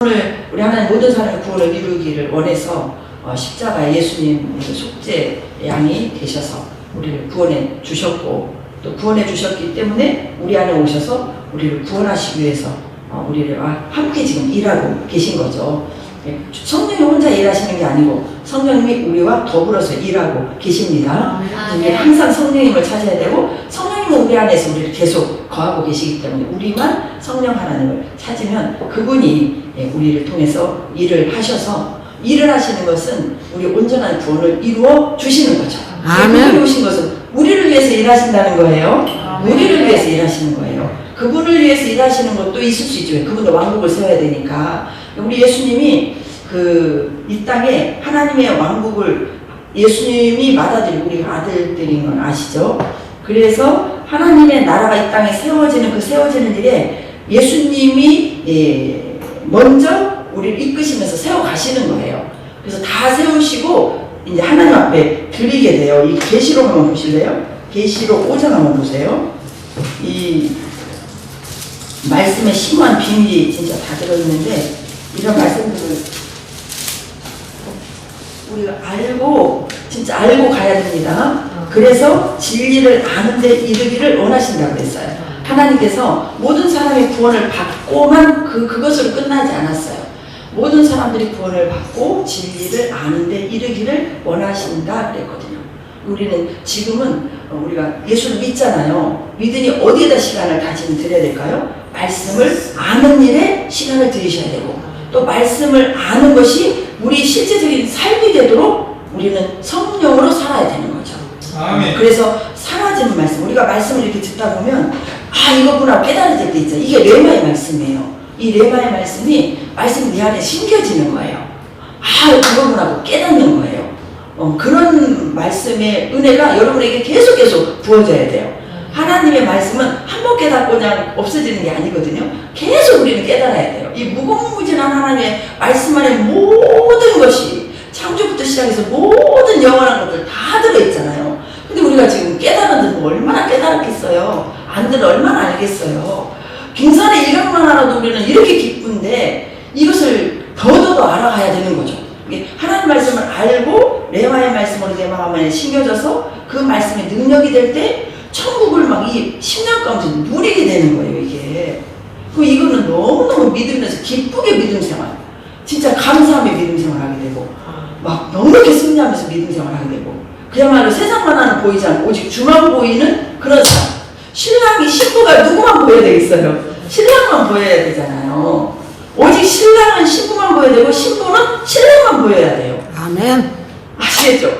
오늘 우리 하나님 모든 사람의 구원을 이루기를 원해서 십자가 예수님 속죄 양이 되셔서 우리를 구원해 주셨고, 또 구원해 주셨기 때문에 우리 안에 오셔서 우리를 구원하시기 위해서 우리를 함께 지금 일하고 계신 거죠. 성령이 혼자 일하시는 게 아니고 성령님이 우리와 더불어서 일하고 계십니다. 항상 성령님을 찾아야 되고, 성령님은 우리 안에서 우리를 계속 거하고 계시기 때문에 우리만 성령 하나님을 찾으면 그분이 우리를 통해서 일을 하셔서, 일을 하시는 것은 우리 온전한 구원을 이루어 주시는 거죠. 그분이 오신 것은 우리를 위해서 일하신다는 거예요. 우리를 위해서 일하시는 거예요. 그분을 위해서 일하시는 것도 있을 수 있죠. 그분도 왕국을 세워야 되니까. 우리 예수님이 이 땅에 하나님의 왕국을 예수님이 받아들이고 우리가 아들들인 건 아시죠? 그래서 하나님의 나라가 이 땅에 세워지는 그 세워지는 일에 예수님이 먼저 우리를 이끄시면서 세워가시는 거예요. 그래서 다 세우시고 이제 하나님 앞에 드리게 돼요. 이 계시록 한번 보실래요? 계시록 5장 한번 보세요. 이 말씀에 심오한 비밀이 진짜 다 들어있는데, 이런 말씀들을 우리가 알고, 진짜 알고 가야 됩니다. 그래서 진리를 아는 데 이르기를 원하신다고 했어요. 하나님께서 모든 사람이 구원을 받고만 그것으로 끝나지 않았어요. 모든 사람들이 구원을 받고 진리를 아는 데 이르기를 원하신다 그랬거든요. 우리는 지금은 우리가 예수를 믿잖아요. 믿으니 어디에다 시간을 다 지금 드려야 될까요? 말씀을 아는 일에 시간을 들이셔야 되고, 또 말씀을 아는 것이 우리 실제적인 삶이 되도록 우리는 성령으로 살아야 되는 거죠. 아멘. 그래서 사라지는 말씀, 우리가 말씀을 이렇게 듣다 보면 이거구나 깨달아질 때 있죠. 이게 레마의 말씀이에요. 이 레마의 말씀이 내 안에 심겨지는 거예요. 그거구나 하고 깨닫는 거예요. 그런 말씀의 은혜가 여러분에게 계속 부어져야 돼요. 하나님의 말씀은 한 번 깨닫고 그냥 없어지는 게 아니거든요. 계속 우리는 깨달아야 돼요. 이 무궁무진한 하나님의 말씀 안에 모든 것이, 창조부터 시작해서 모든 영원한 것들 다 들어있잖아요. 근데 우리가 지금 깨달은 데 얼마나 깨달았겠어요. 안 들어 얼마나 알겠어요. 빙산의 일각만 알아도 우리는 이렇게 기쁜데 이것을 더더더 알아가야 되는 거죠. 하나님 말씀을 알고 레마의 말씀으로 내 마음에 심겨져서 그 말씀의 능력이 될 때 천국을 막 이 10년 가운데 누리게 되는 거예요, 이게. 이거는 너무너무 믿으면서 기쁘게 믿음 생활, 진짜 감사하며 믿음 생활 하게 되고, 막 넉넉히 승리하면서 믿음 생활 하게 되고, 그야말로 세상만 하는 보이지 않고 오직 주만 보이는 그런 사람. 신부가 누구만 보여야 되겠어요? 신랑만 보여야 되잖아요. 오직 신랑은 신부만 보여야 되고, 신부는 신랑만 보여야 돼요. 아멘. 아시겠죠?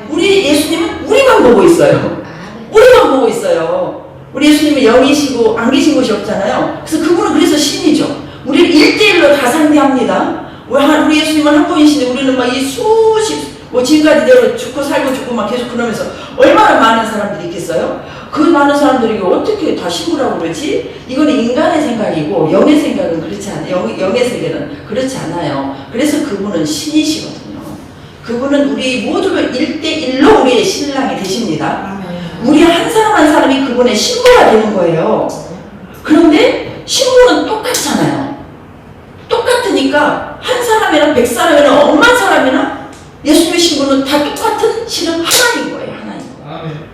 우리 예수님은 우리만 보고 있어요. 우리만 보고 있어요. 우리 예수님은 영이시고 안 계신 곳이 없잖아요. 그래서 그분은 그래서 신이죠. 우리를 1대1로 다 상대합니다. 우리 예수님은 한 분이신데 우리는 막 이 지금까지 내로 죽고 살고 막 계속 그러면서 얼마나 많은 사람들이 있겠어요? 그 많은 사람들이 어떻게 다 신부라고 그러지? 이건 인간의 생각이고 영의 생각은 그렇지 않아요. 영의 세계는 그렇지 않아요. 그래서 그분은 신이시거든요. 그분은 우리 모두를 1대1로 우리의 신랑이 되십니다. 우리 한 사람 한 사람이 그분의 신부가 되는 거예요. 그런데 신부는 똑같잖아요. 똑같으니까 한 사람이나 100사람이나 억만 사람이나 예수님의 신부는 다 똑같은 신은 하나인 거예요. 하나인.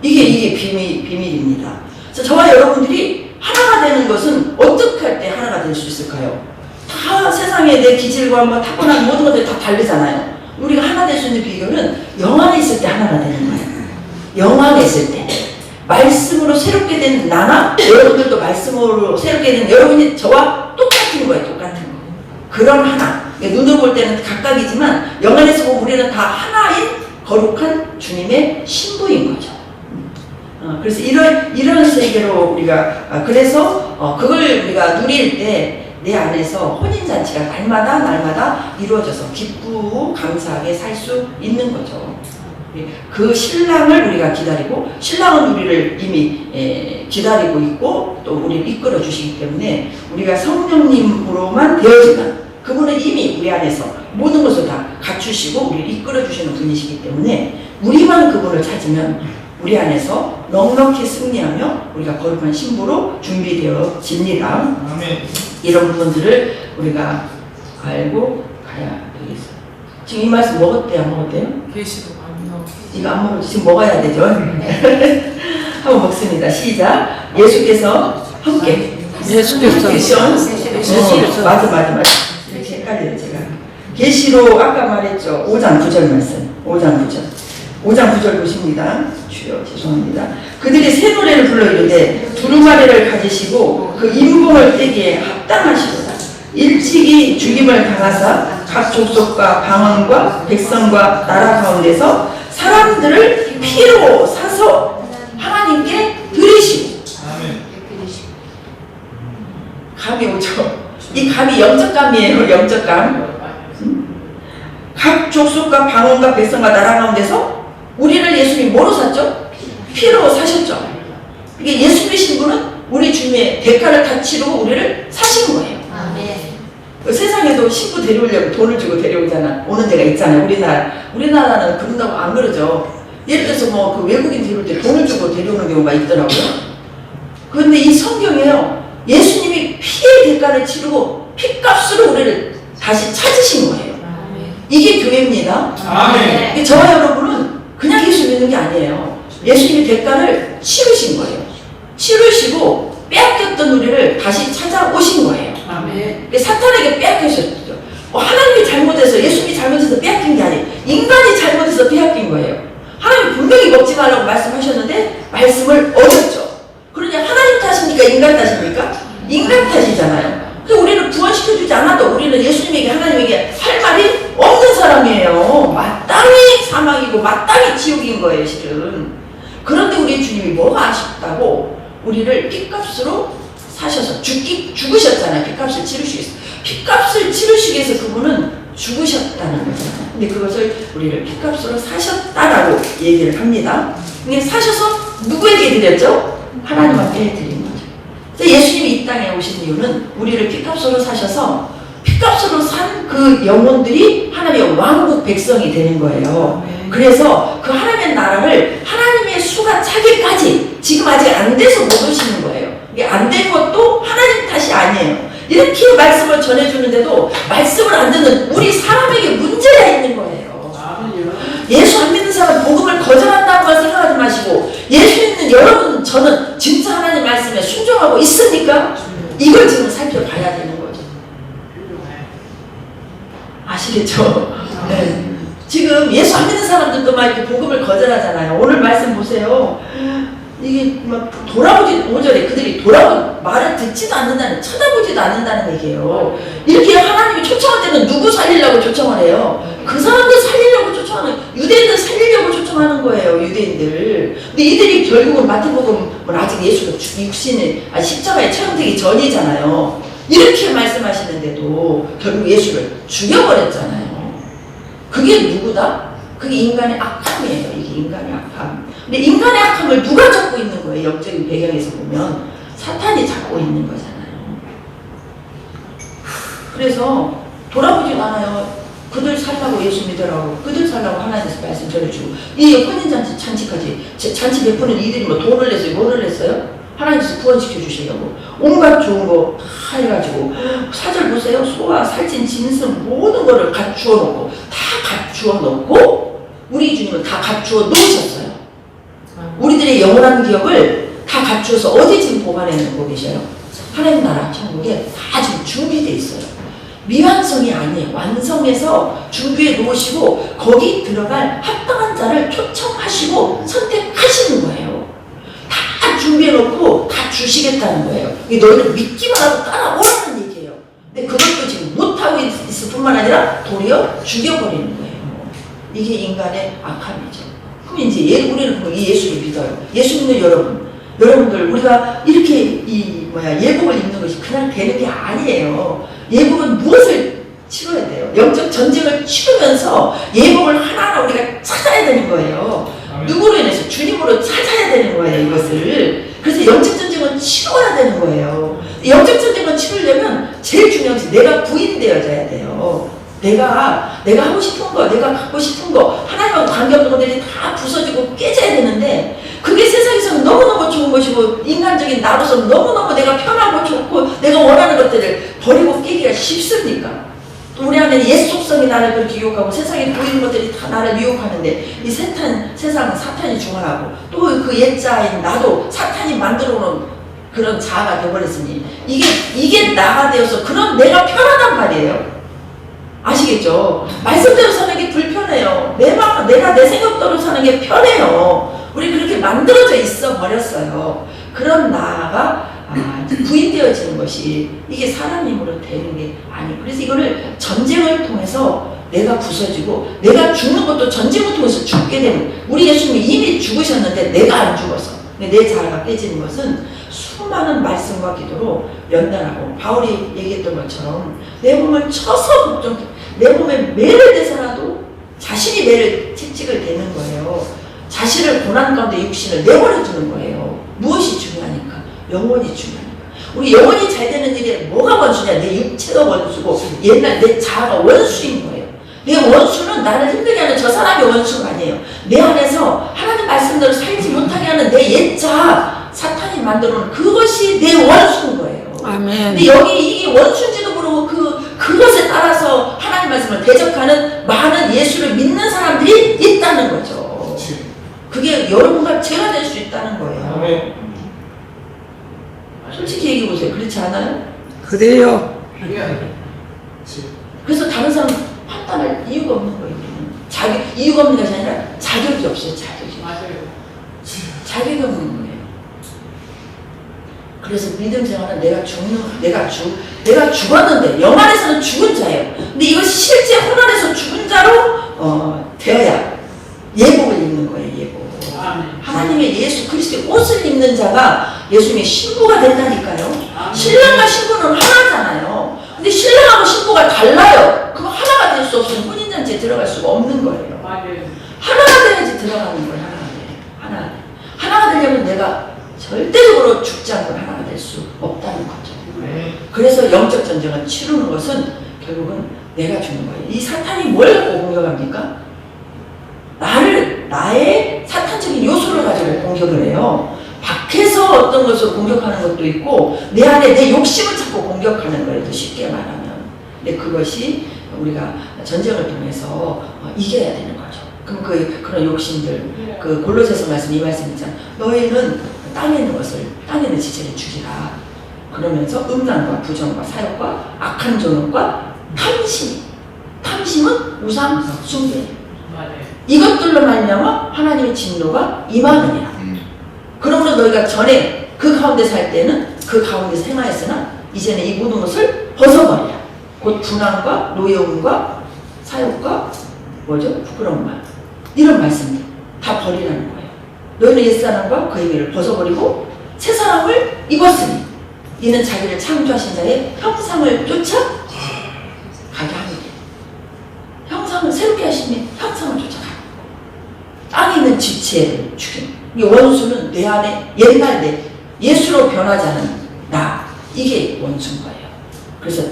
이게 비밀입니다. 그래서 저와 여러분들이 하나가 되는 것은 어떻게 할 때 하나가 될 수 있을까요? 다 세상에 내 기질과 타고난 모든 것들이 다 다르잖아요. 우리가 하나 될 수 있는 비결은 영 안에 있을 때 하나가 되는 거예요. 영 안에 있을 때 말씀으로 새롭게 된 나나 여러분들도 말씀으로 새롭게 된 여러분이 저와 똑같은 거예요. 똑같은 거. 그런 하나. 눈으로 볼 때는 각각이지만 영 안에서 보면 우리는 다 하나인 거룩한 주님의 신부인 거죠. 그래서 이런 세계로 우리가 그래서 그걸 우리가 누릴 때 내 안에서 혼인잔치가 날마다 이루어져서 기쁘고 감사하게 살 수 있는 거죠. 그 신랑을 우리가 기다리고, 신랑은 우리를 이미 기다리고 있고 또 우리를 이끌어 주시기 때문에 우리가 성령님으로만 되어지면 그분은 이미 우리 안에서 모든 것을 다 갖추시고 우리를 이끌어 주시는 분이시기 때문에 우리만 그분을 찾으면 우리 안에서 넉넉히 승리하며 우리가 거룩한 신부로 준비되어집니다. 아멘. 이런 부분들을 우리가 알고 가야 되겠어요. 지금 이 말씀 먹었대요? 안 먹었대요? 계시록 안 나오고. 이거 안 먹어도 지금 먹어야 되죠? 한번 먹습니다. 시작. 예수께서 함께 예수께서 맞아. 이렇게 헷갈려요 제가. 계시록 아까 말했죠. 5장 9절 말씀. 5장 9절 보십니다. 주여 죄송합니다. 그들이 새 노래를 불러 이르되 두루마리를 가지시고 그 인봉을 떼기에 합당하시도다. 일찍이 죽임을 당하사 각 족속과 방언과 백성과 나라 가운데서 사람들을 피로 사서 하나님께 드리시고. 감이 오죠. 이 감이 영적 감이에요. 영적 감. 각 족속과 방언과 백성과 나라 가운데서 우리를 예수님이 뭐로 샀죠? 피로 사셨죠. 이게 예수 믿으신 분은 우리 주님의 대가를 다 치르고 우리를 사신 거예요. 세상에도 신부 데려오려면 돈을 주고 데려오잖아. 오는 데가 있잖아요. 우리나라는 그런다고 안 그러죠. 예를 들어서 뭐 그 외국인 데려올 때 돈을 주고 데려오는 경우가 있더라고요. 그런데 이 성경에요. 예수님이 피의 대가를 치르고 피값으로 우리를 다시 찾으신 거예요. 이게 교회입니다. 아멘. 저와 여러분은 그냥 예수 믿는 게 아니에요. 예수님이 대가를 치르신 거예요. 치르시고 빼앗겼던 우리를 다시 찾아오신 거예요. 아멘. 사탄에게 빼앗기셨죠. 하나님이 잘못해서 예수님이 잘못해서 빼앗긴 게 아니에요. 인간이 잘못해서 빼앗긴 거예요. 하나님이 분명히 먹지 말라고 말씀하셨는데 말씀을 어겼죠. 그러냐 하나님 탓입니까? 인간 탓입니까? 인간 탓이잖아요. 그래서 우리를 구원시켜주지 않아도 우리는 예수님에게 하나님에게 할 말이 없는 사람이에요. 마땅히 사망이고 마땅히 지옥인 거예요 실은. 그런데 우리 주님이 뭐가 아쉽다고 우리를 피값으로 사셔서 죽으셨잖아요. 피값을 치르시기 위해서. 피값을 치르시기 위해서 그분은 죽으셨다는 거잖아요. 근데 그것을 우리를 피값으로 사셨다라고 얘기를 합니다. 근데 사셔서 누구에게 드렸죠? 하나님한테 드린 거죠. 그래서 예수님이 이 땅에 오신 이유는 우리를 피값으로 사셔서 피값으로 산 그 영혼들이 하나님의 왕국 백성이 되는 거예요. 그래서 그 하나님의 나라를 하나님의 수가 차기까지 지금 아직 안 돼서 못 오시는 거예요. 이게 안 된 것도 하나님 탓이 아니에요. 이렇게 말씀을 전해주는데도 말씀을 안 듣는 우리 사람에게 문제가 있는 거예요. 예수 안 믿는 사람 복음을 거절한다고 생각하지 마시고 예수 믿는 여러분 저는 진짜 하나님 말씀에 순종하고 있습니까? 이걸 지금 살펴봐야 되는 거죠. 아시겠죠? 네. 지금 예수 안 믿는 사람들도 막 이렇게 복음을 거절하잖아요. 오늘 말씀 보세요. 이게 막 돌아보지 5절에 그들이 말을 듣지도 않는다는, 쳐다보지도 않는다는 얘기예요. 이렇게 하나님이 초청할 때는 누구 살리려고 초청을 해요? 그 사람들 살리려고 초청하는, 유대인들 살리려고 초청하는 거예요. 유대인들. 근데 이들이 결국은 마태복음은 아직 예수가 십자가에 처형되기 전이잖아요. 이렇게 말씀하시는데도 결국 예수를 죽여버렸잖아요. 그게 누구다? 그게 인간의 악함이에요. 이게 인간의 악함. 근데 인간의 악함을 누가 잡고 있는 거예요? 영적인 배경에서 보면 사탄이 잡고 있는 거잖아요. 그래서 돌아보지도 않아요. 그들 살라고 예수 믿으라고, 그들 살라고 하나님께서 말씀 전해주고, 이 혼인잔치 잔치까지 잔치 베푸는 이들이 뭐 돈을 냈어요? 뭐를 냈어요? 하나님께서 구원시켜 주시려고 온갖 좋은 거 다 해가지고, 사절 보세요. 소와 살찐 짐승 모든 거를 갖추어 놓고, 다 갖추어 놓고 우리 주님은 다 갖추어 놓으셨어요. 우리들의 영원한 기업을 다 갖추어서 어디 지금 보관해 놓고 계셔요? 하나님 나라 천국에 다 지금 준비되어 있어요. 미완성이 아니에요. 완성해서 준비해 놓으시고 거기 들어갈 합당한 자를 초청하시고 선택하시는 거예요. 다 준비해 놓고 다 주시겠다는 거예요. 너희들 믿기만 하고 따라오라는 얘기예요. 근데 그것도 지금 못하고 있을 뿐만 아니라 도리어 죽여버리는 거예요. 이게 인간의 악함이죠. 그럼 이제 우리는 이 예수를 믿어요. 예수 믿는 여러분들 우리가 이렇게 예복을 입는 것이 그냥 되는 게 아니에요. 예복은 무엇을 치러야 돼요? 영적 전쟁을 치르면서 예복을 하나하나 우리가 찾아야 되는 거예요. 누구로 인해서? 주님으로 찾아야 되는 거예요, 이것을. 그래서 영적 전쟁을 치러야 되는 거예요. 영적 전쟁을 치르려면 제일 중요한 것이 내가 부인되어져야 돼요. 내가 하고 싶은 거, 내가 갖고 싶은 거, 하나님하고 관계없는 것들이 다 부서지고 깨져야 되는데, 그게 세상에서는 너무너무 좋은 것이고, 인간적인 나로서는 너무너무 내가 편하고 좋고, 내가 원하는 것들을 버리고 깨기가 쉽습니까? 또 안에 옛 속성이 나를 그렇게 유혹하고 세상에 보이는 것들이 다 나를 유혹하는데 이 세상은 사탄이 중화하고 또 그 옛자인 나도 사탄이 만들어 놓은 그런 자아가 되어버렸으니 이게 나가 되어서 그런 내가 편하단 말이에요. 아시겠죠? 말씀대로 사는 게 불편해요. 내가 내 생각대로 사는 게 편해요. 우리 그렇게 만들어져 있어 버렸어요. 그런 나가 부인되어지는 것이 이게 사람 힘으로 되는 게 아니에요. 그래서 이거를 전쟁을 통해서 내가 부서지고 내가 죽는 것도 전쟁을 통해서 죽게 되는, 우리 예수님이 이미 죽으셨는데 내가 안 죽어서 내 자아가 깨지는 것은 수많은 말씀과 기도로 연단하고 바울이 얘기했던 것처럼 내 몸을 쳐서 걱정, 내 몸에 매를 대서라도 자신이 매를 채찍을 대는 거예요. 자신을 고난 가운데 육신을 내버려 두는 거예요. 무엇이 중요하니까? 영혼이 중요하니까. 우리 영혼이 잘 되는 일에 뭐가 원수냐? 내 육체가 원수고 옛날 내 자아가 원수인 거예요. 내 원수는 나를 힘들게 하는 저 사람이 원수가 아니에요. 내 안에서 하나님 말씀대로 살지 못하게 하는 내 옛자 사탄이 만들어놓은 그것이 내 원수인 거예요. 아멘. 근데 여기 이게 원수인지도 모르고 그것에 따라서 하나님 말씀을 대적하는 많은 예수를 믿는 사람들이 있다는 거죠. 그게 여러분과 제가 될 수 있다는 거예요. 아멘. 솔직히 얘기해 보세요. 그렇지 않아요? 그래요. 그래서 다른 사람 판단할 이유가 없는 거예요. 이유가 없는 것이 아니라 자격이 없어요. 자격이. 맞아요. 자격이 없는 거예요. 그래서 믿음 생활은 내가 죽었는데 영 안에서는 죽은 자예요. 근데 이것이 실제 혼 안에서 죽은 자로 되어야 예복을 입는 거예요. 예복. 하나님의 예수 그리스도의 옷을 입는 자가 예수님의 신부가 된다니까요. 신랑과 신부는 하나잖아요. 근데 신랑하고 신부가 달라요. 그거 하나가 될 수 없으면 혼인잔치에 들어갈 수가 없는 거예요. 하나가 돼야지 들어가는 거예요. 하나가 되려면 내가 절대적으로 죽지 않고 하나가 될 수 없다는 거죠. 그래서 영적 전쟁을 치르는 것은 결국은 내가 죽는 거예요. 이 사탄이 뭘 갖고 공격합니까? 나의 사탄적인 요소를 가지고 공격을 해요. 밖에서 어떤 것을 공격하는 것도 있고 내 안에 내 욕심을 찾고 공격하는 거예요. 더 쉽게 말하면. 근데 그것이 우리가 전쟁을 통해서 이겨야 되는 거죠. 그럼 그런 욕심들, 그 골로새서 말씀 이 말씀 있잖아요. 너희는 땅에 있는 것을, 땅에 있는 지체를 죽이라. 그러면서 음란과 부정과 사욕과 악한 존엄과 탐심은 우상 숭배. 이것들로 말미암아 하나님의 진노가 임하느니라. 그러므로 너희가 전에 그 가운데 살 때는 그 가운데서 행하였으나 이제는 이 모든 것을 벗어버리라. 곧 분함과 노여움과 사욕과 부끄러운 말, 이런 말씀들 다 버리라는 거예요. 너희는 옛사람과 그 행위를 벗어버리고 새 사람을 입었으니 이는 자기를 창조하신 자의 형상을 쫓아 가게 하느니라. 형상을 새롭게 하시니 형상을 쫓아가. 땅에 있는 지체를 죽이는. 이 원수는 내 안에 옛날 내 예수로 변하지 않은 나, 이게 원수인 거예요. 그래서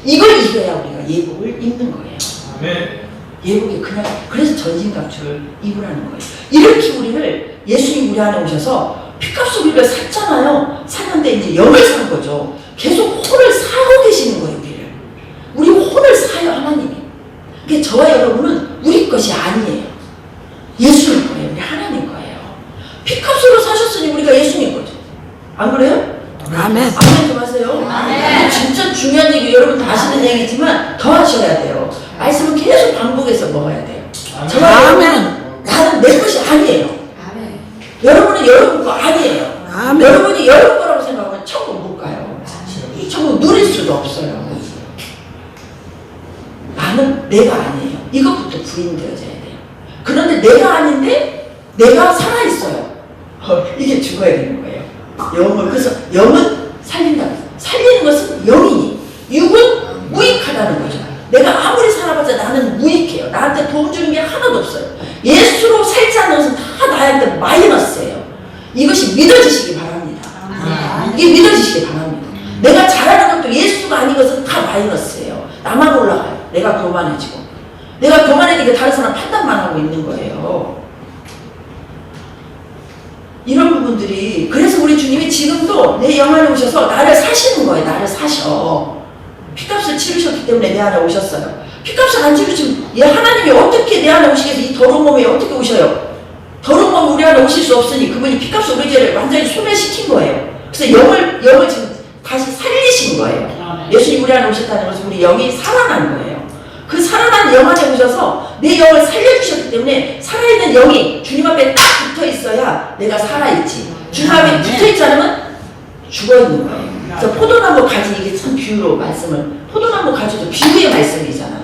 이걸 이겨야 우리가 예복을 입는 거예요. 아멘. 예복이 그래서 전신갑주를 입으라는 거예요. 이렇게 우리를 예수님 우리 안에 오셔서 피값으로 우리를 샀잖아요. 샀는데 이제 영을 산 거죠. 계속 혼을 사고 계시는 거예요. 우리 혼을 사요. 하나님이. 그게 저와 여러분은 우리 것이 아니에요. 예수님 거예요. 우리 하나님 거예요. 피값으로 사셨으니 우리가 예수님 거죠. 안 그래요? 아멘. 아멘 좀 하세요. 아멘. 진짜 중요한 얘기, 여러분 다 아시는 얘기지만 더 하셔야 돼요. 말씀은 계속 반복해서 먹어야 돼요. 저와 여러분은 나는 내 것이 아니에요. 아멘. 여러분은 여러분 거 아니에요. 아멘. 여러분이 여러분 거라고 생각하면 천국 못 가요. 이 천국 누릴 수도 없어요. 나는 내가 아니에요. 이것부터 부인되어져야 돼요. 그런데 내가 아닌데 내가 살아있어요. 이게 죽어야 되는 거예요. 그래서 영은 살린다. 살리는 것은 영이니 육은 무익하다는 거죠. 내가 아무리 살아봤자 나는 무익해요. 나한테 도움 주는 게 하나도 없어요. 예수로 살지 않는 것은 다 나한테 마이너스예요. 이것이 믿어지시기 바랍니다. 이게 믿어지시기 바랍니다. 내가 잘하는 것도 예수가 아닌 것은 다 마이너스예요. 나만 올라가요. 내가 교만해지고. 내가 교만해지니까 다른 사람 판단만 하고 있는 거예요. 이런 부분들이, 그래서 우리 주님이 지금도 내 영 안에 오셔서 나를 사시는 거예요. 나를 사셔. 피값을 치르셨기 때문에 내 안에 오셨어요. 피값을 안 치르시면 하나님이 어떻게 내 안에 오시겠어요? 이 더러운 몸에 어떻게 오셔요? 더러운 몸 우리 안에 오실 수 없으니 그분이 피값을 우리 죄를 완전히 소멸시킨 거예요. 그래서 영을 지금 다시 살리신 거예요. 예수님 우리 안에 오셨다는 것은 우리 영이 살아난 거예요. 그 살아난 영 안에 오셔서 내 영을 살려주셨기 때문에 살아있는 영이 주님 앞에 딱 붙어 있어야 내가 살아있지. 주님 앞에 붙어 있지 않으면 죽어 있는 거예요. 그래서 포도나무 가지, 이게 참 비유로 말씀을, 포도나무 가지도 비유의 말씀이잖아요.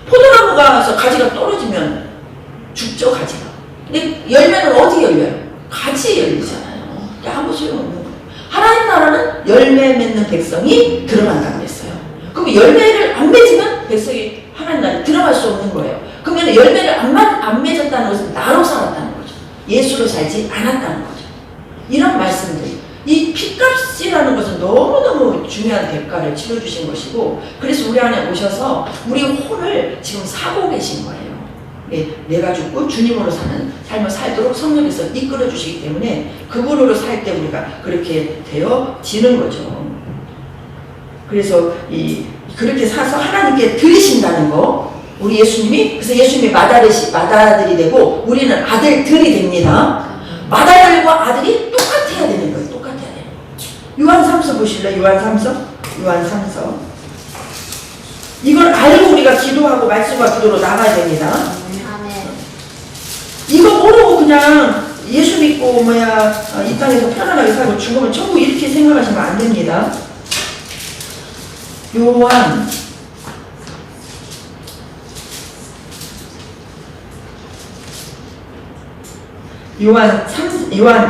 포도나무가 가지가 떨어지면 죽죠, 가지가. 근데 열매는 어디 열려요? 가지에 열리잖아요. 아무 소용없는 거예요. 하나님 나라는 열매 맺는 백성이 들어간다고 했어요. 그럼 열매를 안 맺으면 백성이 하나님 나라에 들어갈 수 없는 거예요. 그러면 열매를 안 맺었다는 것은 나로 살았다는 거죠. 예수로 살지 않았다는 거죠. 이런 말씀들. 이 피값이라는 것은 너무너무 중요한 대가를 치러주신 것이고, 그래서 우리 안에 오셔서 우리 혼을 지금 사고 계신 거예요. 내가 죽고 주님으로 사는 삶을 살도록 성령께서 이끌어 주시기 때문에 그분으로 살 때 우리가 그렇게 되어지는 거죠. 그래서 그렇게 사서 하나님께 드리신다는 거, 우리 예수님이, 그래서 예수님이 맏아들이 되고 우리는 아들들이 됩니다. 맏아들과 아들이 똑같아야 되는 거예요. 똑같아야 돼요. 요한 3서 보실래요? 요한 3서. 이걸 알고 우리가 기도하고 말씀과 기도로 나가야 됩니다. 이거 모르고 그냥 예수 믿고 이 땅에서 편안하게 살고 죽으면 천국 이렇게 생각하시면 안 됩니다. 요한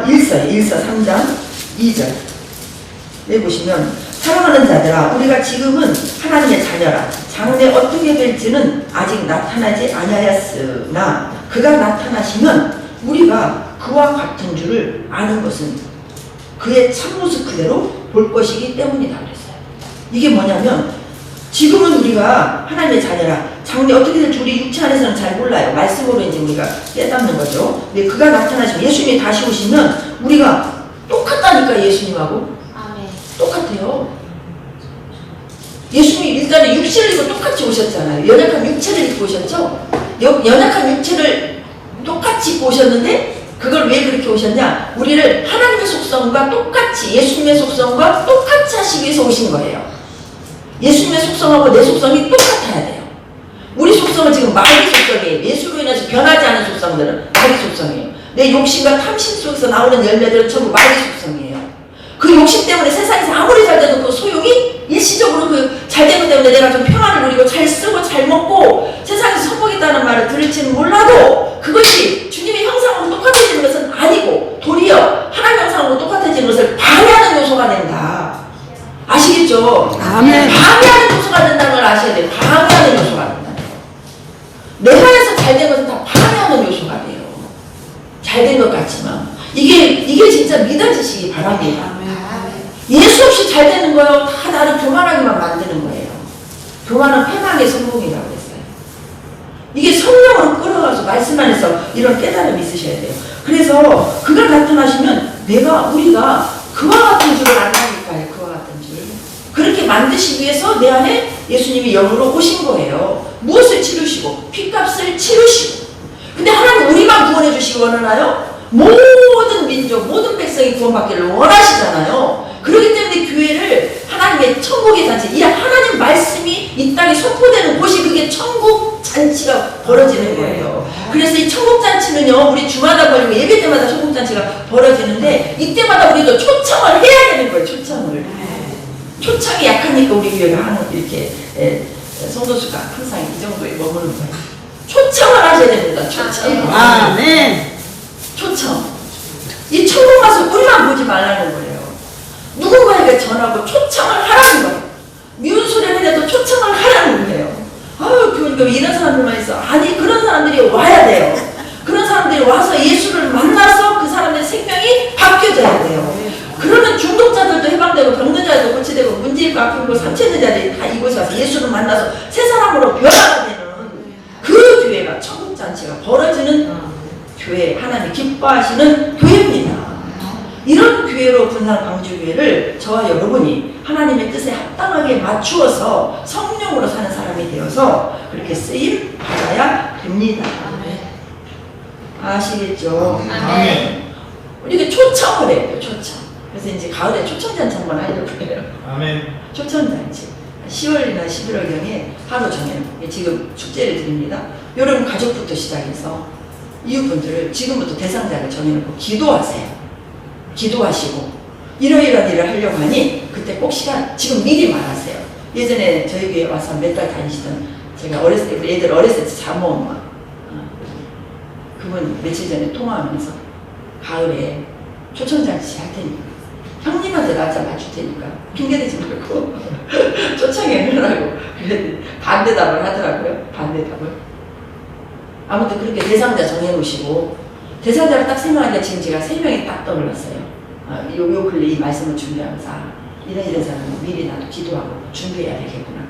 1서 3장 2절 보시면, 사랑하는 자들아, 우리가 지금은 하나님의 자녀라. 장래 어떻게 될지는 아직 나타나지 아니하였으나 그가 나타나시면 우리가 그와 같은 줄을 아는 것은 그의 참모습 그대로 볼 것이기 때문이다 그랬어요. 이게 뭐냐면, 지금은 우리가 하나님의 자녀라. 장래 어떻게 될지 우리 육체 안에서는 잘 몰라요. 말씀으로 이제 우리가 깨닫는 거죠. 근데 그가 나타나시면, 예수님이 다시 오시면 우리가 똑같다니까. 예수님하고 똑같아요. 예수님이 일단은 육신을 입고 똑같이 오셨잖아요. 연약한 육체를 입고 오셨죠. 연약한 육체를 똑같이 입고 오셨는데, 그걸 왜 그렇게 오셨냐? 우리를 하나님의 속성과 똑같이, 예수님의 속성과 똑같이 하시기 위해서 오신 거예요. 예수님의 속성하고 내 속성이 똑같아야 돼요. 우리 속성은 지금 마귀 속성이에요. 예수로 인해서 변하지 않은 속성들은 마귀 속성이에요. 내 욕심과 탐심 속에서 나오는 열매들은 전부 마귀 속성이에요. 그 욕심 때문에 세상에서 아무리 잘 돼도 그 소용이 일시적으로 그 잘된 것 때문에 내가 좀 평안을 누리고 잘 쓰고 잘 먹고 세상에서 선복있다는 말을 들을지는 몰라도, 그것이 주님의 형상으로 똑같아지는 것은 아니고 도리어 하나님 형상으로 똑같아지는 것을 방해하는 요소가 된다. 아시겠죠? 아멘. 방해하는 요소가 된다는 걸 아셔야 돼요. 방해하는 요소가 된다. 내 안에서 잘된 것은 다 방해하는 요소가 돼요. 잘된 것 같지만 이게 진짜 믿어지시기 바랍니다. 예수 없이 잘 되는 거요, 다 나를 교만하게만 만드는 거예요. 교만은 패망의 성공이라고 했어요. 이게 성령으로 끌어가서 말씀 안에서 이런 깨달음이 있으셔야 돼요. 그래서 그가 나타나시면 우리가 그와 같은 줄을 안다니까요. 그와 같은 줄. 그렇게 만드시기 위해서 내 안에 예수님이 영으로 오신 거예요. 무엇을 치르시고? 피값을 치르시고. 근데 하나님 우리만 구원해 주시기 원하나요? 모든 민족, 모든 백성이 구원받기를 원하시잖아요. 그렇기 때문에 교회를 하나님의 천국의 잔치, 이 하나님 말씀이 이 땅에 선포되는 곳이, 그게 천국 잔치가 벌어지는 거예요. 그래서 이 천국 잔치는요, 우리 주마다 벌리고 예배 때마다 천국 잔치가 벌어지는데, 이때마다 우리도 초청을 해야 되는 거예요. 초청이 약하니까 우리 교회가 이렇게 성도수가 항상 이 정도에 머무는 거예요. 초청을 하셔야 됩니다. 초청. 아멘. 초청. 이 천국 가서 우리만 보지 말라는 거예요. 누군가에게 전하고 초청을 하라는 거예요. 미운 소리를 해도 초청을 하라는 거예요. 그러니까 이런 사람들만 있어. 아니, 그런 사람들이 와야 돼요. 그런 사람들이 와서 예수를 만나서 그 사람들의 생명이 바뀌어져야 돼요. 그러면 중독자들도 해방되고 병든 자들도 고치되고 문제 있고 아프고 상처 있는 자들이 다 이곳에 와서 예수를 만나서 새 사람으로 변화가 되는 그 교회가 천국잔치가 벌어지는 교회, 하나님 기뻐하시는 교회입니다. 이런 교회 교회로 분산 광주교회를 저와 여러분이 하나님의 뜻에 합당하게 맞추어서 성령으로 사는 사람이 되어서 그렇게 쓰임 받아야 됩니다. 아시겠죠? 아멘. 우리가 초청을 해요. 초청. 그래서 이제 가을에 초청잔치 한번 하려고 해요. 아멘. 초청잔치 10월이나 11월경에 하루 전에 지금 축제를 드립니다. 여러분 가족부터 시작해서 이웃분들을 지금부터 대상자를 정해놓고 기도하세요. 기도하시고 이러이러한 일을 하려고 하니 그때 꼭 시간 지금 미리 말하세요. 예전에 저희 교회에 와서 몇 달 다니시던 제가 어렸을 때 애들 어렸을 때 잠모엄마 그분 며칠 전에 통화하면서 가을에 초청잔치 할 테니까 형님한테 날짜 맞출 테니까 핑계대지 말고 초청해 하라고 그랬더니 반대답을 하더라고요. 반대답을. 아무튼 그렇게 대상자 정해놓으시고 대상자를 딱 생각하니까 지금 제가 3명이 딱 떠올랐어요. 요 근래 이 말씀을 준비하면서 이런 사람은 미리 나도 기도하고 준비해야 되겠구나.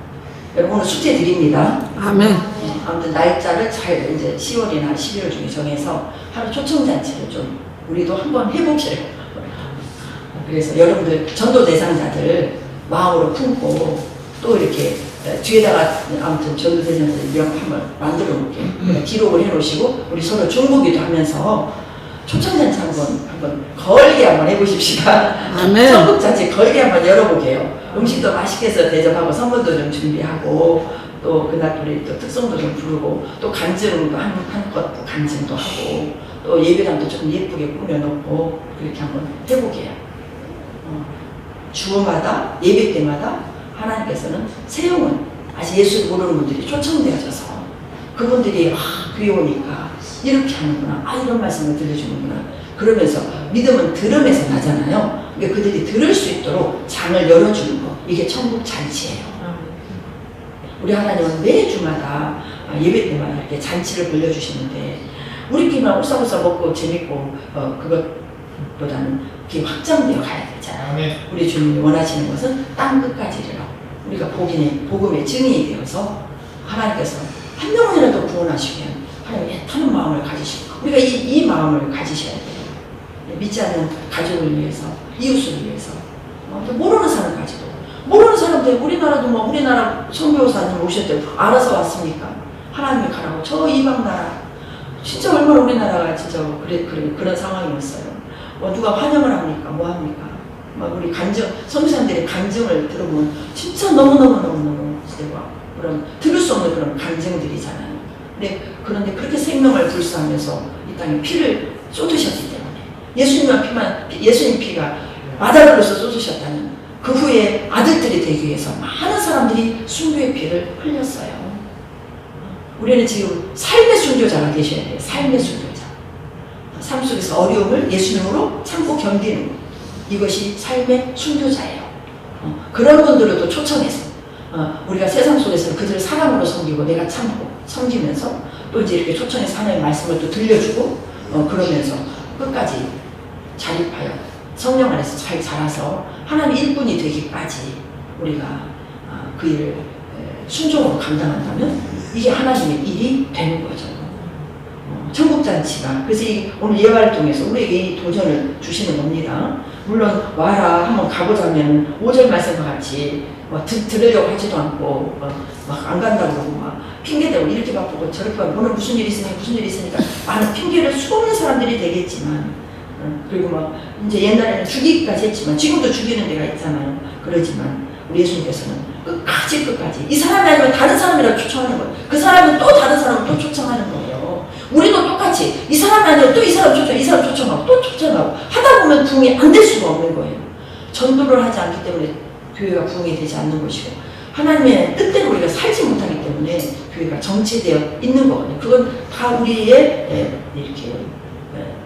여러분 오늘 숙제 드립니다. 아멘. 아무튼 날짜를 잘 이제 10월이나 11월 중에 정해서 하루 초청잔치를 좀 우리도 한번 해보세요. 그래서 여러분들 전도 대상자들 마음으로 품고 또 이렇게 뒤에다가 아무튼 전도 대상자들 이런 거 한번 만들어 놓을게요. 기록을 해 놓으시고 우리 서로 중보기도 하면서 초청잔치 한번 걸게 한번 해보십시다. 아멘. 성국잔치 걸게 한번 열어보게요. 음식도 맛있게 해서 대접하고 선물도 좀 준비하고 또 그날 우리 또 특성도 좀 부르고 또 간증도 한껏 간증도 하고 또 예배당도 좀 예쁘게 꾸며놓고 그렇게 한번 해보게요. 주마다 예배 때마다 하나님께서는 새 영혼 아직 예수를 모르는 분들이 초청되어져서 그분들이 교회 오니까 이렇게 하는구나 이런 말씀을 들려주는구나 그러면서 믿음은 들음에서 나잖아요. 그러니까 그들이 들을 수 있도록 장을 열어주는 거 이게 천국 잔치예요. 우리 하나님은 매주마다 예배 때마다 이렇게 잔치를 벌려주시는데 우리끼리만 울싸울싸 먹고 재밌고 그것보다는 이렇게 확장되어 가야 되잖아요. 아멘. 우리 주님이 원하시는 것은 땅 끝까지 이르러 우리가 복음의 증인이 되어서 하나님께서 한 명이라도 구원하시기 위한 하나님 애타는 마음을 가지시고 우리가 이 마음을 가지셔야 돼요. 믿지 않는 가족을 위해서 이웃을 위해서 모르는 사람까지도 모르는 사람들 우리나라도 우리나라 선교사님 오셨대요. 알아서 왔습니까? 하나님이 가라고 저 이방 나라 진짜 얼마나 우리나라가 진짜 그런 상황이었어요. 누가 환영을 합니까? 뭐 합니까? 우리 선교사님들의 간증을 들어보면 진짜 너무너무 그런 들을 수 없는 그런 간증들이잖아요. 그런데 그렇게 생명을 불사하면서 이 땅에 피를 쏟으셨기 때문에 예수님 피가 바다로서 쏟으셨다는 그 후에 아들들이 되기 위해서 많은 사람들이 순교의 피를 흘렸어요. 우리는 지금 삶의 순교자가 되셔야 돼요. 삶의 순교자. 삶 속에서 어려움을 예수님으로 참고 견디는 것. 이것이 삶의 순교자예요. 그런 분들을 또 초청해서 우리가 세상 속에서 그들을 사랑으로 섬기고 내가 참고 섬기면서 또 이제 이렇게 초청해서 하나님의 말씀을 또 들려주고 그러면서 끝까지 자립하여 성령 안에서 잘 자라서 하나님 일꾼이 되기까지 우리가 그 일을 순종으로 감당한다면 이게 하나님의 일이 되는 거죠. 천국잔치가 그래서 오늘 예화를 통해서 우리에게 이 도전을 주시는 겁니다. 물론 와라 한번 가보자면 5절 말씀과 같이 들으려고 하지도 않고 막 안 간다고 그러고 막 핑계대고 이렇게 바쁘고 저렇게 바쁘고 오늘 무슨 일이 있으니까 많은 핑계를 수없는 사람들이 되겠지만 그리고 막 이제 옛날에는 죽이기까지 했지만 지금도 죽이는 데가 있잖아요. 그러지만 우리 예수님께서는 끝까지 이 사람이 아니면 다른 사람이라도 초청하는 거예요. 그 사람은 또 다른 사람을 또 초청하는 거예요. 우리도 똑같이 이 사람이 아니면 또 이 사람 초청하고 또 초청하고 하다 보면 부흥이 안 될 수가 없는 거예요. 전도를 하지 않기 때문에 교회가 부흥이 되지 않는 것이고 하나님의 뜻대로 우리가 살지 못하기 때문에 교회가 정체되어 있는 거거든요. 그건 다 우리의 이렇게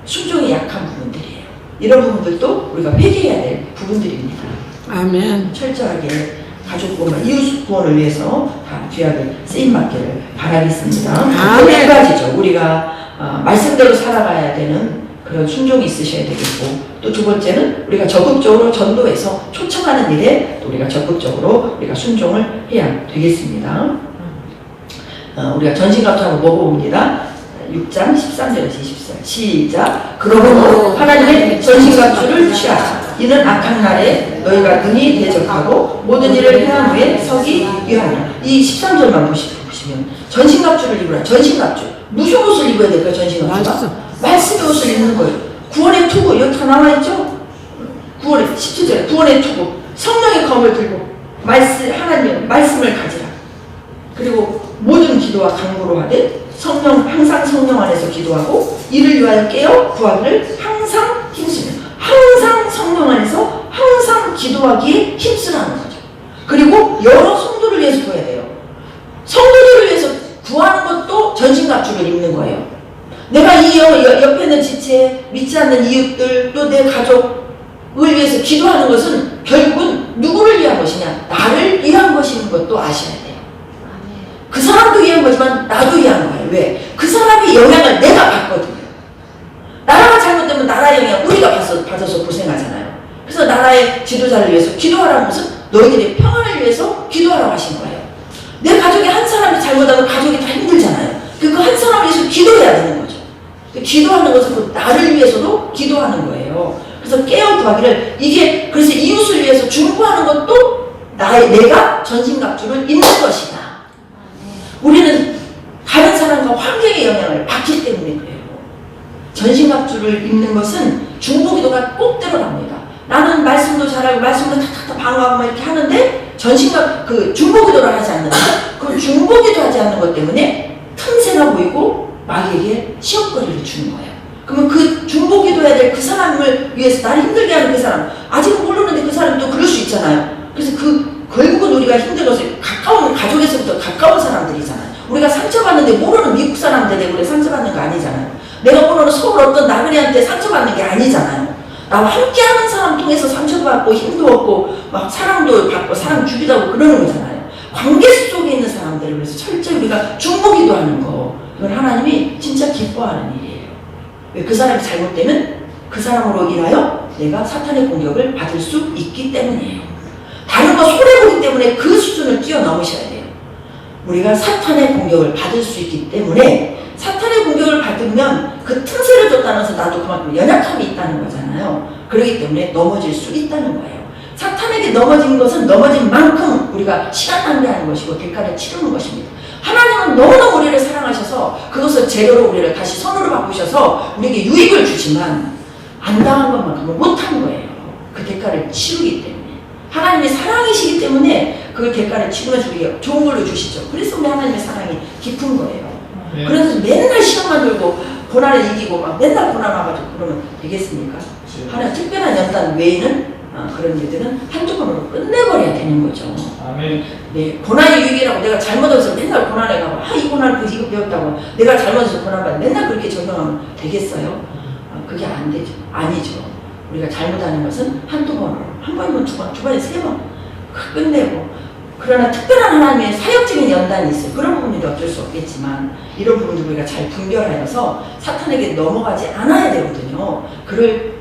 순종이 약한 부분들이에요. 이런 부분들도 우리가 회개해야 될 부분들입니다. 아멘. 철저하게 가족 구원과 이웃 구원을 위해서 다 귀하게 쓰임받기를 바라겠습니다. 아멘. 두 가지죠. 우리가 말씀대로 살아가야 되는 그런 순종이 있으셔야 되겠고 또 두 번째는 우리가 적극적으로 전도해서 초청하는 일에 또 우리가 적극적으로 우리가 순종을 해야 되겠습니다. 우리가 전신갑주 한번 먹어봅니다. 6장 13절에서 20절 시작. 그러므로 하나님의 전신갑주를 취하라. 이는 악한 날에 너희가 능히 대적하고 모든 일을 행한 후에 서기 위하냐. 이 13절만 보시면 전신갑주를 입으라. 전신갑주. 무슨 옷을 입어야 될까? 전신갑주가? 말씀의 옷을 입는 거예요. 구원의 투구 여기 다 나와있죠? 구원의 17절 구원의 투구 성령의 검을 들고 하나님의 말씀을 가지라. 그리고 모든 기도와 간구로 하되 항상 성령 안에서 기도하고 이를 위하여 깨어 구하기를 항상 힘쓰며 항상 성령 안에서 항상 기도하기에 힘쓰라는 거죠. 그리고 여러 성도를 위해서 구해야 돼요. 성도들을 위해서 구하는 것도 전신갑주를 입는 거예요. 내가 이 옆에 있는 지체, 믿지 않는 이웃들, 또 내 가족을 위해서 기도하는 것은 결국은 누구를 위한 것이냐? 나를 위한 것인 것도 아셔야 돼요. 그 사람도 위한 거지만 나도 위한 거예요. 왜? 그 사람의 영향을 내가 받거든요. 나라가 잘못되면 나라의 영향 우리가 받아서 고생하잖아요. 그래서 나라의 지도자를 위해서 기도하라는 것은 너희들의 평안을 위해서 기도하라고 하신 거예요. 내 가족에 한 사람이 잘못하면 가족이 다 힘들잖아요. 그 한 사람을 위해서 기도해야 되는 거죠. 기도하는 것은 그 나를 위해서도 기도하는 거예요. 그래서 깨어 구하기를 이게 그래서 이웃을 위해서 중보하는 것도 내가 전신갑주를 입는 것이다. 우리는 다른 사람과 환경의 영향을 받기 때문에 그래요. 전신갑주를 입는 것은 중보기도가 꼭 들어갑니다. 나는 말씀도 잘하고 말씀도 탁탁탁 방어하고 막 이렇게 하는데 중보기도를 하지 않는다. 그 중보기도 하지 않는 것 때문에 틈새가 보이고 마귀에게 시험거리를 주는 거예요. 그러면 그 중보기도 해야 될 그 사람을 위해서 나를 힘들게 하는 그 사람 아직은 모르는데 그 사람이 또 그럴 수 있잖아요. 그래서 결국은 우리가 힘들어서 가까운 가족에서부터 가까운 사람들이잖아요. 우리가 상처받는데 모르는 미국 사람들에 우리가 상처받는 거 아니잖아요. 내가 모르는 서울 어떤 나그네한테 상처받는 게 아니잖아요. 나와 함께하는 사람 통해서 상처도 받고 힘도 얻고 막 사랑도 받고 사랑 주기도 하고 그러는 거잖아요. 관계 속에 있는 사람들을 위해서 철저히 우리가 중보기도 하는 거 이건 하나님이 진짜 기뻐하는 일이에요. 왜? 그 사람이 잘못되면 그 사람으로 인하여 내가 사탄의 공격을 받을 수 있기 때문이에요. 다른 거 손해보기 때문에 그 수준을 뛰어넘으셔야 돼요. 우리가 사탄의 공격을 받을 수 있기 때문에 사탄의 공격을 받으면 그 틈새를 줬다는 것은 나도 그만큼 연약함이 있다는 거잖아요. 그렇기 때문에 넘어질 수 있다는 거예요. 사탄에게 넘어진 것은 넘어진 만큼 우리가 시간 낭비하는 것이고 대가를 치르는 것입니다. 하나님은 너무너무 우리를 사랑하셔서 그것을 재료로 우리를 다시 선으로 바꾸셔서 우리에게 유익을 주지만 안 당한 것만큼은 못한 거예요. 그 대가를 치르기 때문에. 하나님의 사랑이시기 때문에 그 대가를 치르면서 우리가 좋은 걸로 주시죠. 그래서 우리 하나님의 사랑이 깊은 거예요. 네. 그래서 맨날 시험만 들고 고난을 이기고 막 맨날 고난 와가지고 그러면 되겠습니까? 네. 하나 특별한 연단 외에는 그런 일들은 한두 번으로 끝내버려야 되는 거죠. 아멘. 네, 고난이 유익이라고 내가 잘못해서 맨날 고난에 가고 이 고난 이거 배웠다고 내가 잘못해서 고난받아 맨날 그렇게 적용하면 되겠어요? 그게 안 되죠. 아니죠. 우리가 잘못하는 것은 한두 번으로 한 번이면 두 번, 두 번에 세 번 끝내고 그러나 특별한 하나님의 사역적인 연단이 있어요. 그런 부분도 어쩔 수 없겠지만 이런 부분들 우리가 잘 분별하여서 사탄에게 넘어가지 않아야 되거든요.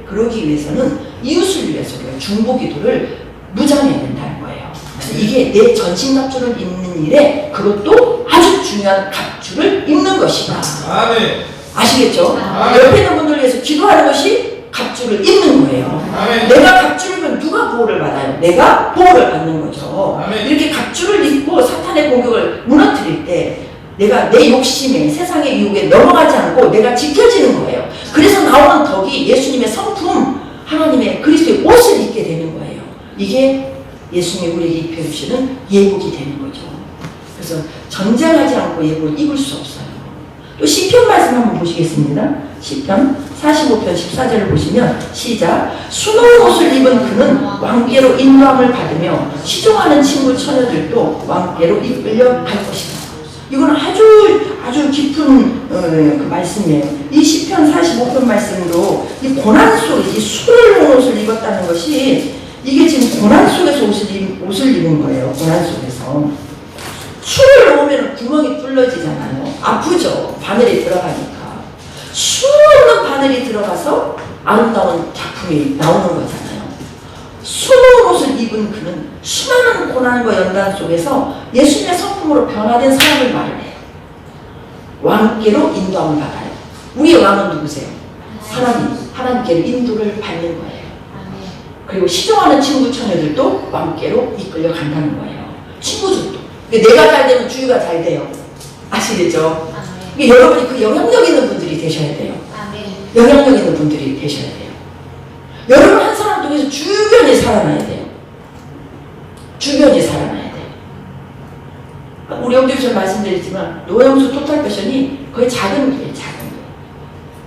그러기 위해서는 이웃을 위해서 우리가 중보기도를 무장해야 된다는 거예요. 그래서 이게 내 전신갑주를 입는 일에 그것도 아주 중요한 갑주를 입는 것이다. 아멘. 아시겠죠? 아멘. 옆에 있는 분들을 위해서 기도하는 것이 갑주를 입는 거예요. 아멘. 내가 갑주를 입으면 누가 보호를 받아요? 내가 보호를 받는 거죠. 아멘. 이렇게 갑주를 입고 사탄의 공격을 무너뜨릴 때 내가 내 욕심에 세상의 유혹에 넘어가지 않고 내가 지켜지는 거예요. 그래서 나오는 덕이 예수님의 성품 하나님의 그리스도의 옷을 입게 되는 거예요. 이게 예수님이 우리에게 입혀주시는 예복이 되는 거죠. 그래서 전쟁하지 않고 예복을 입을 수 없어요. 또 시편 말씀 한번 보시겠습니다. 시편 45편 14절을 보시면 시작. 수놓은 옷을 입은 그는 왕께로 인도함을 받으며 시종하는 친구 처녀들도 왕께로 이끌려 갈 것이다. 이건 아주 깊은 그 말씀이에요. 이 시편 45편 말씀으로 이 고난 속에 이 수를 놓은 옷을 입었다는 것이 이게 지금 고난 속에서 옷을 입은 거예요. 고난 속에서. 수를 놓으면 구멍이 뚫려지잖아요. 아프죠. 바늘이 들어가니까. 수 없는 바늘이 들어가서 아름다운 작품이 나오는 거잖아요. 수놓은 옷을 입은 그는 수많은 고난과 연단 속에서 예수님의 성품으로 변화된 사람을 말해요. 왕께로 인도함을 받아요. 우리의 왕은 누구세요? 하나님께로 인도를 받는 거예요. 그리고 시종하는 친구 처녀들도 왕께로 이끌려 간다는 거예요. 친구들도. 내가 잘 되면 주위가 잘 돼요. 아시겠죠? 여러분이 그 영향력 있는 분들이 되셔야 돼요. 영향력 있는 분들이 되셔야 돼요. 여러분 한 사람 통해서 주변이 살아나야 돼요. 주변이 살아나야 돼요. 우리 영주에서 말씀드렸지만 노영수 토탈 패션이 거의 작은 길이에요. 작은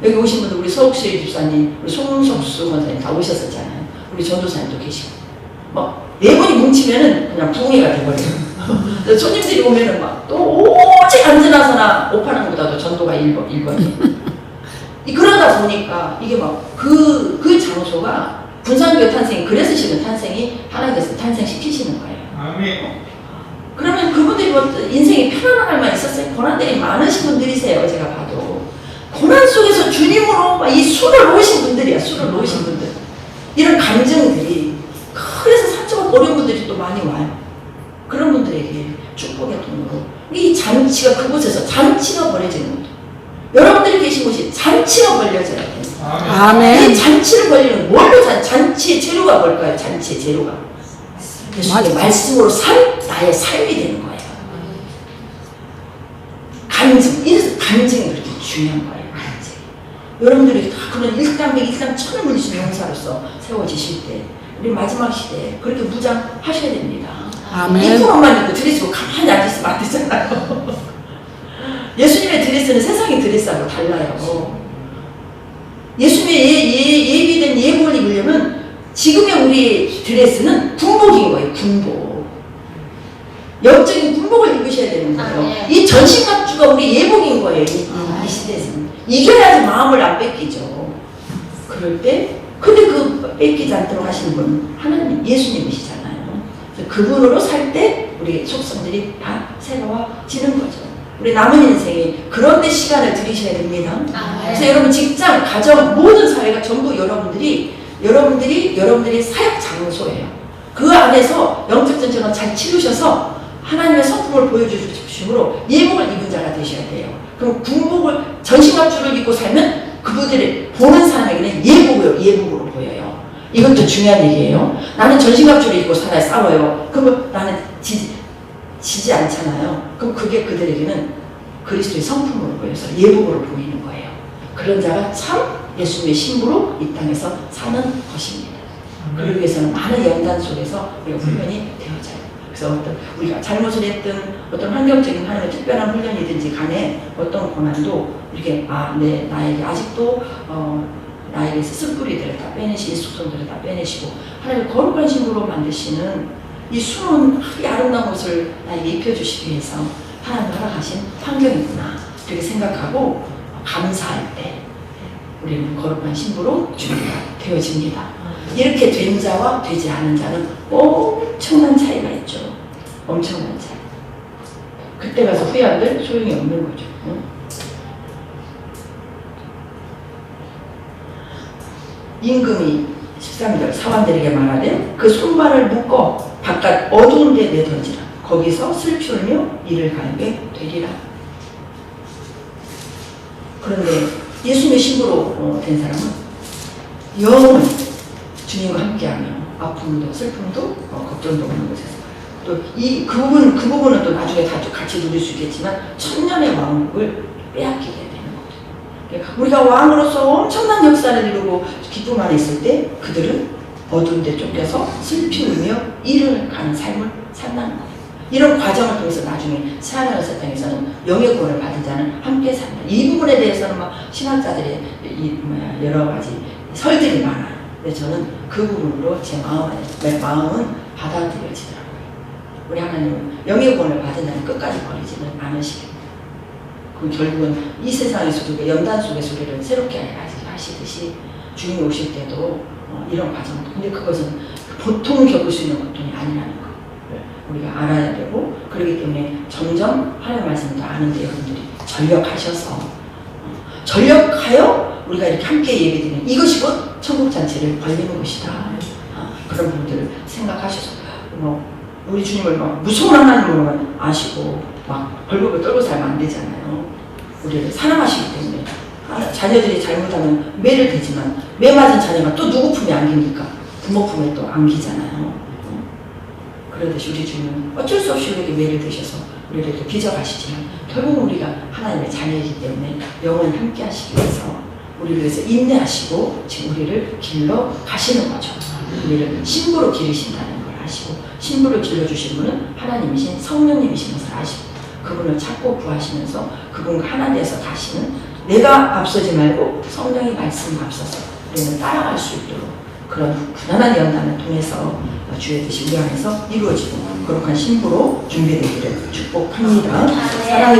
길. 여기 오신 분들 우리 서옥수의 집사님, 우리 송석수 권사님 다 오셨었잖아요. 우리 전도사님도 계시고 네 분이 뭉치면은 그냥 부흥회가 돼버려요. 손님들이 오면은 또 오직 안전하서나 오판항보다도 전도가 1번이에요. 그러다 보니까 이게 그 장소가 분산교회 탄생이 그래서 지금 탄생이 하나님께서 탄생시키시는 거예요. 아멘. 그러면 그분들이 인생이 편안한 날만 있었어요. 고난들이 많으신 분들이세요. 제가 봐도 고난 속에서 주님으로 이 술을 놓으신 분들이야. 술을 놓으신 분들. 이런 감정들이 그래서 상처가 어려운 분들이 또 많이 와요. 그런 분들에게 축복의 통로로 이 잔치가 그곳에서 잔치가 벌어지는 거죠. 여러분들이 계신 곳이 잔치가 벌려져야 돼요. 아멘. 이 잔치를 벌리는 뭘로 잔치의 재료가 뭘까요? 잔치의 재료가 예수님의 말씀으로 산 나의 삶이 되는 거예요. 간증. 이래서 간증이 그렇게 중요한 거예요. 간증. 여러분들이 다 그런 일당백 일당 천을 물리신 용사로서 세워지실 때 우리 마지막 시대에 그렇게 무장하셔야 됩니다. 아멘. 2%만 입고 드레스고 가만히 앉아있으면 안 되잖아요. 예수님의 드레스는 세상의 드레스하고 달라요. 예수님의 예비된 예복을 입으려면 지금의 우리 드레스는 군복인 거예요. 군복. 영적인 군복을 입으셔야 되는 거예요. 이 전신갑주가 우리 예복인 거예요. 이 시대에서는. 이겨야지 마음을 안 뺏기죠. 그럴 때 근데 그 뺏기지 않도록 하시는 분은 하나님 예수님이시잖아요. 그분으로 살 때 우리 속성들이 다 새로워지는 거죠. 우리 남은 인생에 그런 데 시간을 들이셔야 됩니다. 그래서 여러분 직장, 가정, 모든 사회가 전부 여러분들이 사역 장소예요. 그 안에서 영적 전쟁을 잘 치르셔서 하나님의 성품을 보여주심으로 예복을 입은 자가 되셔야 돼요. 그럼 군복을 전신갑주를 입고 살면 그분들이 보는 사람에게는 예복으로 보여요. 이것도 중요한 얘기예요. 나는 전신갑주를 입고 살아야 싸워요. 그러면 나는 지지 않잖아요. 그럼 그게 그들에게는 그리스도의 성품으로 보여서 예복으로 보이는 거예요. 그런 자가 참 예수님의 신부로 이 땅에서 사는 것입니다. 그러기 위해서는 많은 연단 속에서 우리가 훈련이 되어져요. 그래서 우리가 잘못을 했든 어떤 환경적인 하나님의 특별한 훈련이든지 간에 어떤 고난도 이렇게 나에게 아직도 나에게서 쓴뿌리들을 다 빼내시고 속성들을 다 빼내시고 하나님의 거룩한 신부로 만드시는 이 숨은 이 아름다운 것을 나에게 입혀주시기 위해서 하나님 허락하신 환경이구나 이렇게 생각하고 감사할 때 우리는 거룩한 신부로 준비가 되어집니다. 이렇게 된 자와 되지 않은 자는 엄청난 차이가 있죠. 엄청난 차이. 그때 가서 후회한들 소용이 없는 거죠. 임금이 13절 사관들에게 말하되 그 손발을 묶어 바깥 어두운 데 내던지라. 거기서 슬피 울며 이를 갈게 되리라. 그런데 예수님의 신부로 된 사람은 영원히 주님과 함께하며 아픔도 슬픔도 걱정도 없는 곳에서 또 그 부분은 또 나중에 다 같이 누릴 수 있겠지만 천년의 왕국을 빼앗기게 되는 거죠. 우리가 왕으로서 엄청난 역사를 이루고 기쁨 안에 있을 때 그들은 어두운 데 쫓겨서 슬피 울며 이를 가는 삶을 산다는 거예요. 이런 과정을 통해서 나중에 새하늘의 땅에서는 영의 구원을 받은 자는 함께 산다. 이 부분에 대해서는 신학자들의 여러 가지 설들이 많아요. 근데 저는 그 부분으로 제 마음은 받아들여지더라고요. 우리 하나님은 영의 구원을 받은 자는 끝까지 버리지는 않으시겠다. 그럼 결국은 이 세상에서도 연단 속에서 우리를 새롭게 하시듯이 주님이 오실 때도 이런 과정을 근데 그것은 보통 겪을 수 있는 고통이 아니라는 거 우리가 알아야 되고 그렇기 때문에 점점 하나님의 말씀을 더 아는데 여러분들이 전력하여 우리가 이렇게 함께 예배드리는 이것이 곧 천국잔치를 벌리는 것이다. 그런 분들을 생각하셔서 우리 주님을 무서운 하나님으로만 아시고 벌벌 떨고 살면 안 되잖아요. 우리를 사랑하시기 때문에 자녀들이 잘못하면 매를 대지만 매 맞은 자녀가 또 누구 품에 안깁니까? 부모 품에 또 안기잖아요. 그러듯이 우리 주님은 어쩔 수 없이 우리에게 매를 드셔서 우리를 이렇게 빚어가시지만 결국은 우리가 하나님의 자녀이기 때문에 영원히 함께 하시기 위해서 우리를 위해서 인내하시고 지금 우리를 길러 가시는 거죠. 우리를 신부로 기르신다는 걸 아시고, 신부를 길러주신 분은 하나님이신 성령님이신 것을 아시고, 그분을 찾고 구하시면서 그분과 하나 되어서 가시는, 내가 앞서지 말고 성령의 말씀이 앞서서 우리는 따라갈 수 있도록 그런 부단한 연단을 통해서 주의 뜻이 우리 안에서 이루어지고 거룩한 신부로 준비되기를 축복합니다. 사랑의